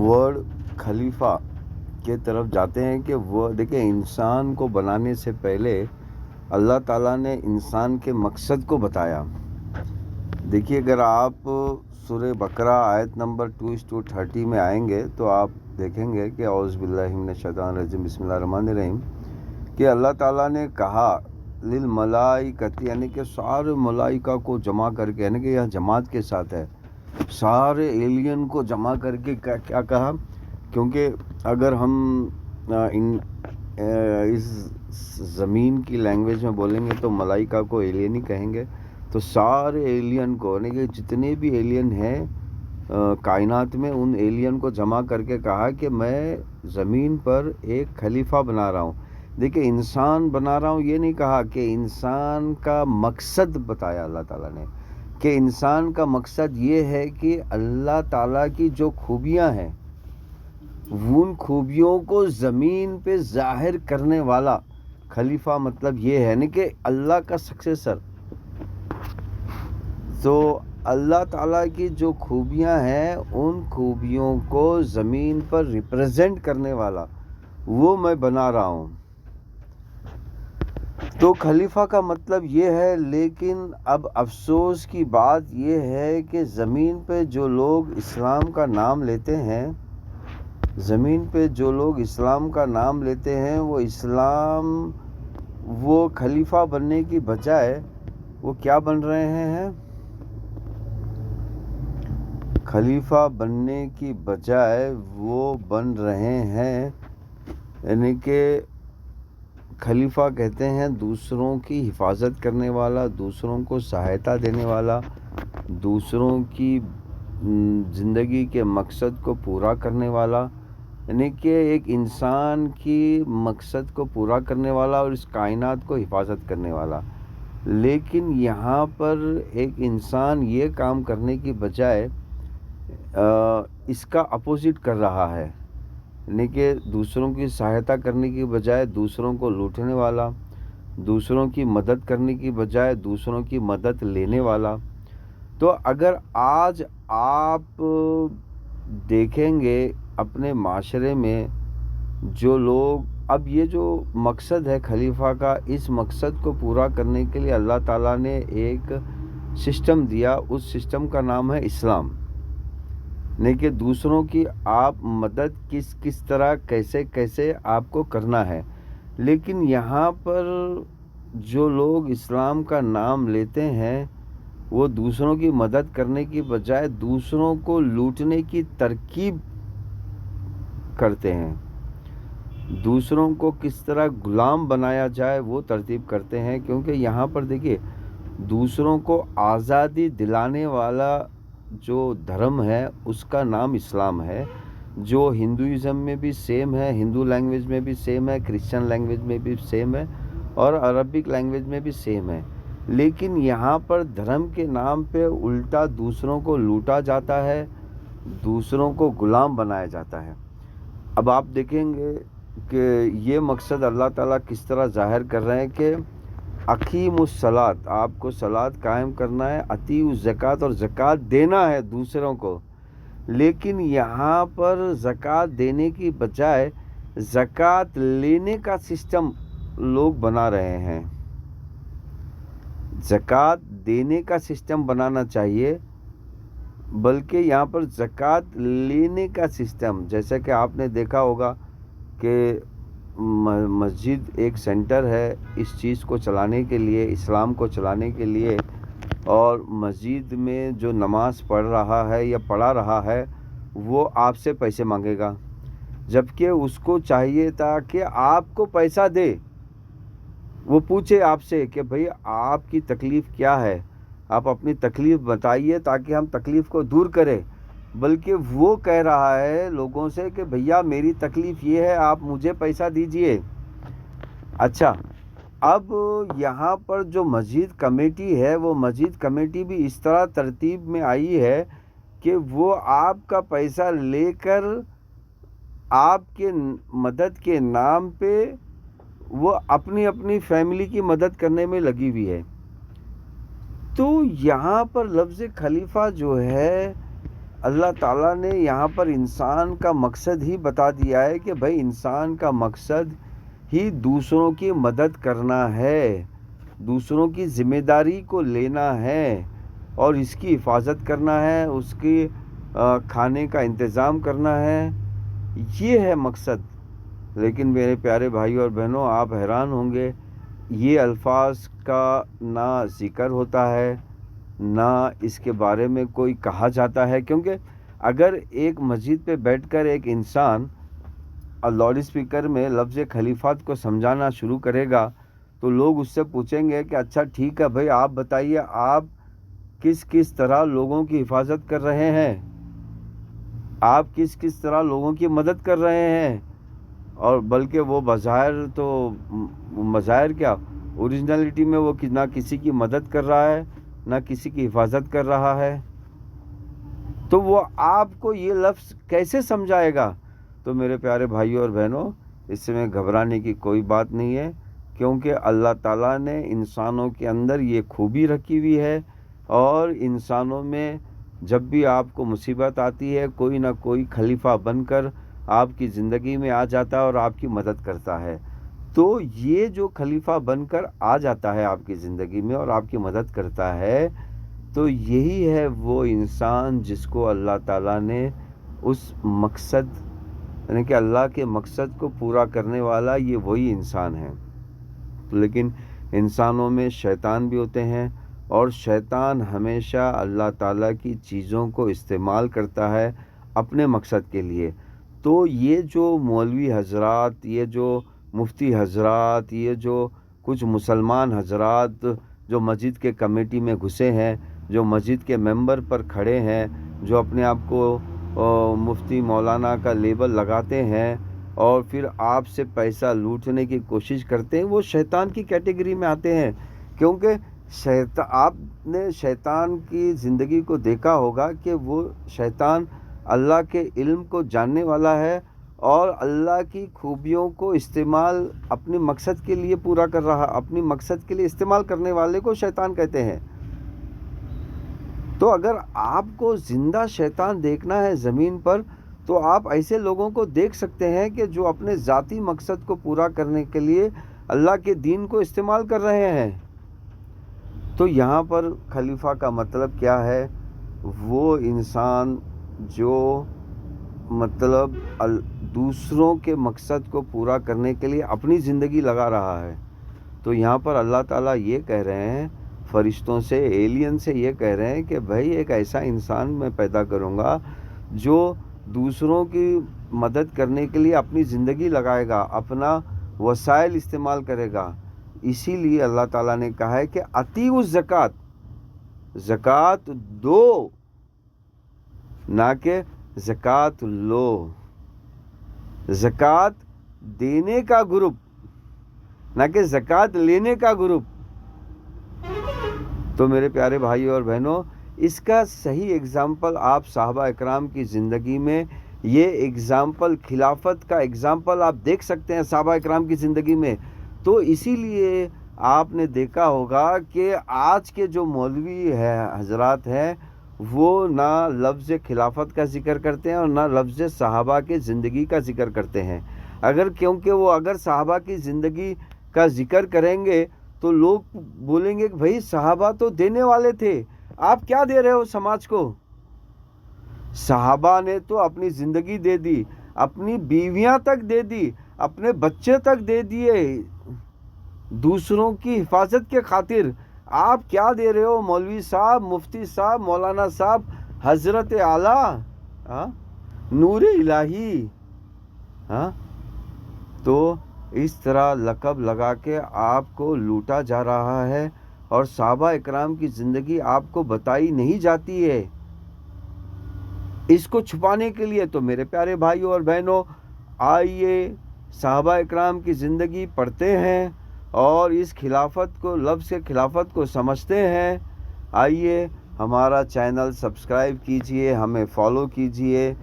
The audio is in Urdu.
ورڈ خلیفہ کے طرف جاتے ہیں کہ وہ دیکھیں انسان کو بنانے سے پہلے اللہ تعالیٰ نے انسان کے مقصد کو بتایا. دیکھیے اگر آپ سورہ بقرہ آیت نمبر 2:30 میں آئیں گے تو آپ دیکھیں گے کہ اعوذ باللہ من الشیطان الرجیم بسم اللہ الرحمن الرحیم کہ اللہ تعالیٰ نے کہا للملائکۃ یعنی کہ سارے ملائکہ کو جمع کر کے یعنی کہ یہ جماعت کے ساتھ ہے سارے ایلین کو جمع کر کے کیا کہا. کیونکہ اگر ہم اس زمین کی لینگویج میں بولیں گے تو ملائکہ کو ایلین ہی کہیں گے. تو سارے ایلین کو یعنی کہ جتنے بھی ایلین ہیں کائنات میں ان ایلین کو جمع کر کے کہا کہ میں زمین پر ایک خلیفہ بنا رہا ہوں. دیکھیں انسان بنا رہا ہوں یہ نہیں کہا کہ انسان کا مقصد بتایا اللہ تعالیٰ نے کہ انسان کا مقصد یہ ہے کہ اللہ تعالیٰ کی جو خوبیاں ہیں ان خوبیوں کو زمین پہ ظاہر کرنے والا خلیفہ مطلب یہ ہے نا کہ اللہ کا سکسیسر. تو اللہ تعالیٰ کی جو خوبیاں ہیں ان خوبیوں کو زمین پر ریپرزینٹ کرنے والا وہ میں بنا رہا ہوں. تو خلیفہ کا مطلب یہ ہے. لیکن اب افسوس کی بات یہ ہے کہ زمین پہ جو لوگ اسلام کا نام لیتے ہیں وہ اسلام وہ خلیفہ بننے کی بجائے وہ کیا بن رہے ہیں خلیفہ بننے کی بجائے وہ بن رہے ہیں یعنی کہ خلیفہ کہتے ہیں دوسروں کی حفاظت کرنے والا دوسروں کو سہایتا دینے والا دوسروں کی زندگی کے مقصد کو پورا کرنے والا یعنی کہ ایک انسان کی مقصد کو پورا کرنے والا اور اس کائنات کو حفاظت کرنے والا. لیکن یہاں پر ایک انسان یہ کام کرنے کی بجائے اس کا اپوزٹ کر رہا ہے یعنی کہ دوسروں کی سہایتا کرنے کی بجائے دوسروں کو لوٹنے والا دوسروں کی مدد کرنے کی بجائے دوسروں کی مدد لینے والا. تو اگر آج آپ دیکھیں گے اپنے معاشرے میں جو لوگ اب یہ جو مقصد ہے خلیفہ کا اس مقصد کو پورا کرنے کے لیے اللہ تعالیٰ نے ایک سسٹم دیا. اس سسٹم کا نام ہے اسلام. نہیں کہ دوسروں کی آپ مدد کس طرح کیسے آپ کو کرنا ہے. لیکن یہاں پر جو لوگ اسلام کا نام لیتے ہیں وہ دوسروں کی مدد کرنے کی بجائے دوسروں کو لوٹنے کی ترکیب کرتے ہیں. دوسروں کو کس طرح غلام بنایا جائے وہ ترتیب کرتے ہیں. کیونکہ یہاں پر دیکھیے دوسروں کو آزادی دلانے والا جو دھرم ہے اس کا نام اسلام ہے جو ہندوازم میں بھی سیم ہے ہندو لینگویج میں بھی سیم ہے کرسچن لینگویج میں بھی سیم ہے اور عربک لینگویج میں بھی سیم ہے. لیکن یہاں پر دھرم کے نام پہ الٹا دوسروں کو لوٹا جاتا ہے دوسروں کو غلام بنایا جاتا ہے. اب آپ دیکھیں گے کہ یہ مقصد اللہ تعالیٰ کس طرح ظاہر کر رہے ہیں کہ اقیم الصلاۃ آپ کو صلاۃ قائم کرنا ہے اطیعوا الزکوٰۃ اور زکوٰۃ دینا ہے دوسروں کو. لیکن یہاں پر زکوٰۃ دینے کی بجائے زکوٰۃ لینے کا سسٹم لوگ بنا رہے ہیں. زکوٰۃ دینے کا سسٹم بنانا چاہیے بلکہ یہاں پر زکوٰۃ لینے کا سسٹم جیسا کہ آپ نے دیکھا ہوگا کہ مسجد ایک سینٹر ہے اس چیز کو چلانے کے لیے اسلام کو چلانے کے لیے. اور مسجد میں جو نماز پڑھ رہا ہے یا پڑھا رہا ہے وہ آپ سے پیسے مانگے گا جبکہ اس کو چاہیے تھا کہ آپ کو پیسہ دے. وہ پوچھے آپ سے کہ بھئی آپ کی تکلیف کیا ہے آپ اپنی تکلیف بتائیے تاکہ ہم تکلیف کو دور کریں. بلکہ وہ کہہ رہا ہے لوگوں سے کہ بھیا میری تکلیف یہ ہے آپ مجھے پیسہ دیجئے. اچھا اب یہاں پر جو مسجد کمیٹی ہے وہ مسجد کمیٹی بھی اس طرح ترتیب میں آئی ہے کہ وہ آپ کا پیسہ لے کر آپ کے مدد کے نام پہ وہ اپنی فیملی کی مدد کرنے میں لگی ہوئی ہے. تو یہاں پر لفظ خلیفہ جو ہے اللہ تعالیٰ نے یہاں پر انسان کا مقصد ہی بتا دیا ہے کہ بھائی انسان کا مقصد ہی دوسروں کی مدد کرنا ہے، دوسروں کی ذمہ داری کو لینا ہے اور اس کی حفاظت کرنا ہے، اس کی کھانے کا انتظام کرنا ہے، یہ ہے مقصد۔ لیکن میرے پیارے بھائیوں اور بہنوں، آپ حیران ہوں گے، یہ الفاظ کا نہ ذکر ہوتا ہے، نہ اس کے بارے میں کوئی کہا جاتا ہے، کیونکہ اگر ایک مسجد پہ بیٹھ کر ایک انسان لاؤڈ اسپیکر میں لفظ خلیفات کو سمجھانا شروع کرے گا تو لوگ اس سے پوچھیں گے کہ اچھا ٹھیک ہے بھائی، آپ بتائیے آپ کس طرح لوگوں کی حفاظت کر رہے ہیں، آپ کس طرح لوگوں کی مدد کر رہے ہیں، اور بلکہ وہ بظاہر کیا اوریجنلٹی میں وہ نہ کسی کی مدد کر رہا ہے نہ کسی کی حفاظت کر رہا ہے، تو وہ آپ کو یہ لفظ کیسے سمجھائے گا؟ تو میرے پیارے بھائیوں اور بہنوں، اس میں گھبرانے کی کوئی بات نہیں ہے، کیونکہ اللہ تعالیٰ نے انسانوں کے اندر یہ خوبی رکھی ہوئی ہے، اور انسانوں میں جب بھی آپ کو مصیبت آتی ہے کوئی نہ کوئی خلیفہ بن کر آپ کی زندگی میں آ جاتا ہے اور آپ کی مدد کرتا ہے۔ تو یہ جو خلیفہ بن کر آ جاتا ہے آپ کی زندگی میں اور آپ کی مدد کرتا ہے، تو یہی ہے وہ انسان جس کو اللہ تعالیٰ نے اس مقصد، یعنی کہ اللہ کے مقصد کو پورا کرنے والا، یہ وہی انسان ہے۔ لیکن انسانوں میں شیطان بھی ہوتے ہیں، اور شیطان ہمیشہ اللہ تعالیٰ کی چیزوں کو استعمال کرتا ہے اپنے مقصد کے لیے۔ تو یہ جو مولوی حضرات، یہ جو مفتی حضرات، یہ جو کچھ مسلمان حضرات جو مسجد کے کمیٹی میں گھسے ہیں، جو مسجد کے ممبر پر کھڑے ہیں، جو اپنے آپ کو مفتی مولانا کا لیبل لگاتے ہیں اور پھر آپ سے پیسہ لوٹنے کی کوشش کرتے ہیں، وہ شیطان کی کیٹیگری میں آتے ہیں، کیونکہ آپ نے شیطان کی زندگی کو دیکھا ہوگا کہ وہ شیطان اللہ کے علم کو جاننے والا ہے اور اللہ کی خوبیوں کو استعمال اپنے مقصد کے لیے پورا کر رہا، اپنی مقصد کے لیے استعمال کرنے والے کو شیطان کہتے ہیں۔ تو اگر آپ کو زندہ شیطان دیکھنا ہے زمین پر، تو آپ ایسے لوگوں کو دیکھ سکتے ہیں کہ جو اپنے ذاتی مقصد کو پورا کرنے کے لیے اللہ کے دین کو استعمال کر رہے ہیں۔ تو یہاں پر خلیفہ کا مطلب کیا ہے؟ وہ انسان جو مطلب دوسروں کے مقصد کو پورا کرنے کے لیے اپنی زندگی لگا رہا ہے۔ تو یہاں پر اللہ تعالیٰ یہ کہہ رہے ہیں فرشتوں سے، ایلین سے یہ کہہ رہے ہیں کہ بھائی ایک ایسا انسان میں پیدا کروں گا جو دوسروں کی مدد کرنے کے لیے اپنی زندگی لگائے گا، اپنا وسائل استعمال کرے گا۔ اسی لیے اللہ تعالیٰ نے کہا ہے کہ اطیعوا الزکوٰۃ، زکوٰۃ دو، نہ کہ زکوٰۃ لو۔ زکوٰۃ دینے کا گروپ، نہ کہ زکوٰۃ لینے کا گروپ۔ تو میرے پیارے بھائیوں اور بہنوں، اس کا صحیح اگزامپل آپ صحابہ اکرام کی زندگی میں، یہ اگزامپل خلافت کا اگزامپل آپ دیکھ سکتے ہیں صحابہ اکرام کی زندگی میں۔ تو اسی لیے آپ نے دیکھا ہوگا کہ آج کے جو مولوی حضرات ہیں وہ نہ لفظ خلافت کا ذکر کرتے ہیں اور نہ لفظ صحابہ کی زندگی کا ذکر کرتے ہیں، کیونکہ وہ اگر صحابہ کی زندگی کا ذکر کریں گے تو لوگ بولیں گے کہ بھائی صحابہ تو دینے والے تھے، آپ کیا دے رہے ہو سماج کو؟ صحابہ نے تو اپنی زندگی دے دی، اپنی بیویاں تک دے دی، اپنے بچے تک دے دیے دوسروں کی حفاظت کے خاطر۔ آپ کیا دے رہے ہو مولوی صاحب، مفتی صاحب، مولانا صاحب، حضرت اعلیٰ، نور الہی؟ تو اس طرح لقب لگا کے آپ کو لوٹا جا رہا ہے اور صحابہ اکرام کی زندگی آپ کو بتائی نہیں جاتی ہے۔ اس کو چھپانے کے لیے تو میرے پیارے بھائیوں اور بہنوں، آئیے صحابہ اکرام کی زندگی پڑھتے ہیں اور اس خلافت کو، لفظ خلافت کو سمجھتے ہیں۔ آئیے ہمارا چینل سبسکرائب کیجئے، ہمیں فالو کیجئے،